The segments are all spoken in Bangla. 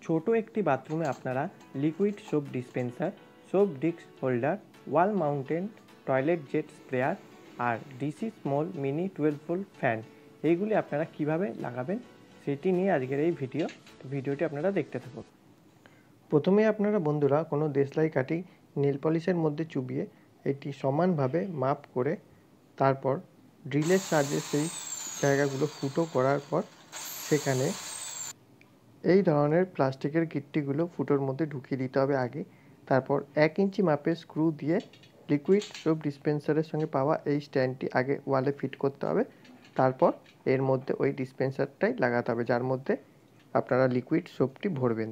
ছোট একটি বাথরুমে আপনারা liquid soap dispenser, soap disc holder, wall mounted toilet jet sprayer আর DC small mini 12 volt fan এইগুলি আপনারা কিভাবে লাগাবেন সেটি নিয়ে আজকের এই ভিডিওটি আপনারা দেখতে থাকুন। প্রথমে আপনারা বন্ধুরা কোনো দেশলাই কাঠি নেল পলিশের মধ্যে চুবিয়ে এটি সমানভাবে মাপ করে তারপর ড্রিলের সাহায্যে সেই জায়গাগুলো ফুটো করার পর সেখানে এই ধরনের প্লাস্টিকের গিট্টিগুলো ফুটোর মধ্যে ঢুকিয়ে দিতে হবে আগে। তারপর 1 ইঞ্চি মাপের স্ক্রু দিয়ে লিকুইড সোপ ডিসপেন্সারের সঙ্গে পাওয়া এই স্ট্যান্ডটি আগে ওয়ালে ফিট করতে হবে। তারপর এর মধ্যে ওই ডিসপেন্সারটাই লাগাতে হবে যার মধ্যে আপনারা লিকুইড সোপটি ভরবেন।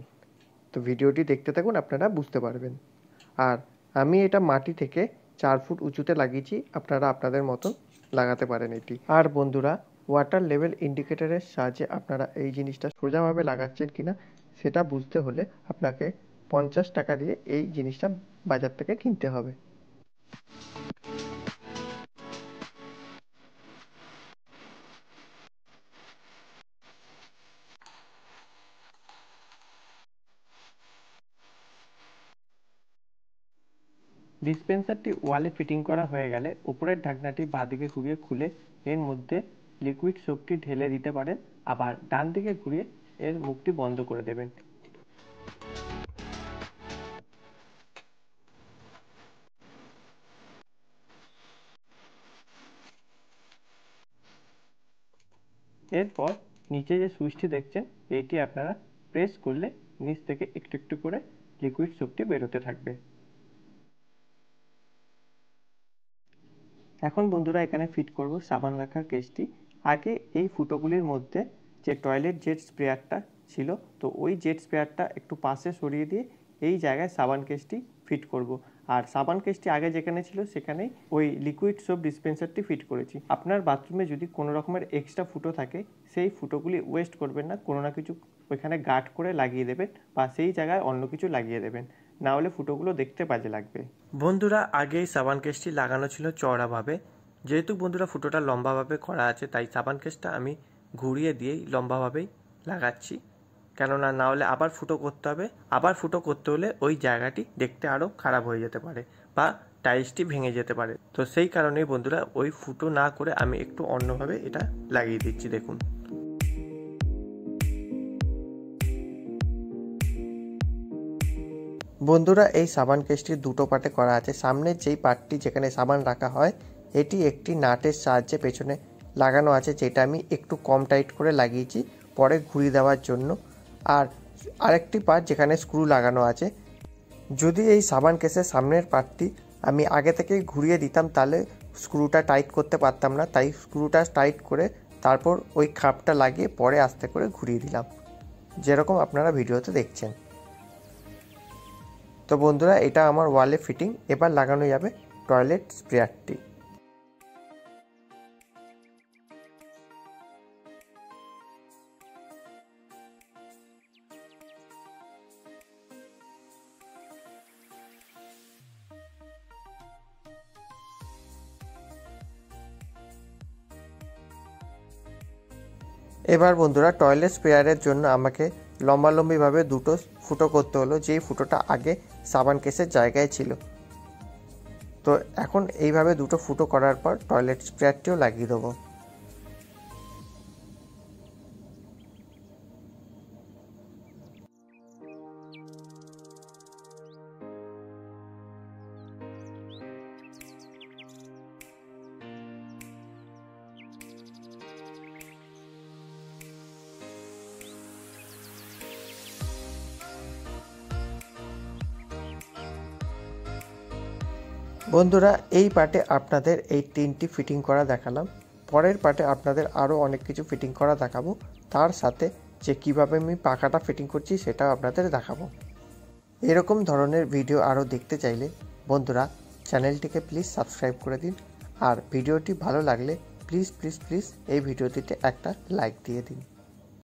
তো ভিডিওটি দেখতে থাকুন, আপনারা বুঝতে পারবেন। আর আমি এটা মাটি থেকে 4 ফুট উঁচুতে লাগিয়েছি, আপনারা আপনাদের মতন লাগাতে পারেন এটি। আর বন্ধুরা ওয়াটার লেভেল ইন্ডিকেটরের সাহায্যে আপনারা এই জিনিসটা সোজাভাবে লাগাচ্ছেন কিনা সেটা বুঝতে হলে আপনাকে 50 টাকা দিয়ে এই জিনিসটা বাজার থেকে কিনতে হবে। ডিসপেন্সারটি ওয়ালে ফিটিং করা হয়ে গেলে উপরের ঢাকনাটি বাঁদিকে ঘুরিয়ে খুলে এর মধ্যে লিকুইড সোপটি ঢেলে দিতে পারেন, আবার ডান দিকে ঘুরিয়ে এর মুখটি বন্ধ করে দেবেন। এরপর নিচে যে সুইচটি দেখছেন এইটি আপনারা প্রেস করলে নিচ থেকে একটু একটু করে লিকুইড সোপটি বেরোতে থাকবে। এখন বন্ধুরা এখানে ফিট করব সাবান রাখার কেসটি। আগে এই ফুটোগুলির মধ্যে যে টয়লেট জেট স্প্রেয়ারটা ছিল তো ওই জেট স্প্রেয়ারটা একটু পাশে সরিয়ে দিয়ে এই জায়গায় সাবান কেসটি ফিট করব। আর সাবান কেসটি আগে যেখানে ছিল সেখানেই ওই লিকুইড সোপ ডিসপেন্সারটি ফিট করেছি। আপনার বাথরুমে যদি কোনো রকমের এক্সট্রা ফুটো থাকে সেই ফুটোগুলি ওয়েস্ট করবেন না, কোনো না কিছু ওইখানে গার্ড করে লাগিয়ে দেবেন বা সেই জায়গায় অন্য কিছু লাগিয়ে দেবেন, না হলে ফুটোগুলো দেখতে বাজে লাগবে। বন্ধুরা আগে এই সাবান কেসটি লাগানো ছিল চওড়াভাবে, যেহেতু বন্ধুরা ফুটোটা লম্বাভাবে করা আছে তাই সাবান কেসটা আমি ঘুরিয়ে দিয়েই লম্বাভাবেই লাগাচ্ছি, কেননা না হলে আবার ফুটো করতে হবে। আবার ফুটো করতে হলে ওই জায়গাটি দেখতে আরও খারাপ হয়ে যেতে পারে বা টাইলসটি ভেঙে যেতে পারে। তো সেই কারণেই বন্ধুরা ওই ফুটো না করে আমি একটু অন্যভাবে এটা লাগিয়ে দিচ্ছি। দেখুন বন্ধুরা এই সাবান কেসটি দুটো পার্টে করা আছে। সামনের যেই পার্টটি যেখানে সাবান রাখা হয় এটি একটি নাটের সাহায্যে পেছনে লাগানো আছে, যেটা আমি একটু কম টাইট করে লাগিয়েছি পরে ঘুরিয়ে দেওয়ার জন্য। আর আরেকটি পার্ট যেখানে স্ক্রু লাগানো আছে। যদি এই সাবান কেসের সামনের পার্টটি আমি আগে থেকে ঘুরিয়ে দিতাম তাহলে স্ক্রুটা টাইট করতে পারতাম না, তাই স্ক্রুটা টাইট করে তারপর ওই খাপটা লাগিয়ে পরে আস্তে করে ঘুরিয়ে দিলাম, যেরকম আপনারা ভিডিওতে দেখছেন। তো বন্ধুরা এটা আমার ওয়ালে ফিটিং। এবার লাগানো যাবে টয়লেট স্প্রেয়ারটি। এবার বন্ধুরা টয়লেট স্প্রেয়ারের জন্য আমাকে লম্বালম্বিভাবে দুটো ফুটো করতে হলো, যেই ফুটোটা আগে সাবান কেসের জায়গায় ছিল। তো এখন এইভাবে দুটো ফুটো করার পর টয়লেট স্প্রেয়ারটিও লাগিয়ে দেবো। বন্ধুরা এই পার্টে আপনাদের এই 3টি ফিটিং করা দেখালাম। পরের পার্টে আপনাদের আরও অনেক কিছু ফিটিং করা দেখাবো, তার সাথে যে কিভাবে আমি পাখাটা ফিটিং করছি সেটাও আপনাদের দেখাবো। এরকম ধরনের ভিডিও আরও দেখতে চাইলে বন্ধুরা চ্যানেলটিকে প্লিজ সাবস্ক্রাইব করে দিন। আর ভিডিওটি ভালো লাগলে প্লিজ এই ভিডিওটিতে একটা লাইক দিয়ে দিন।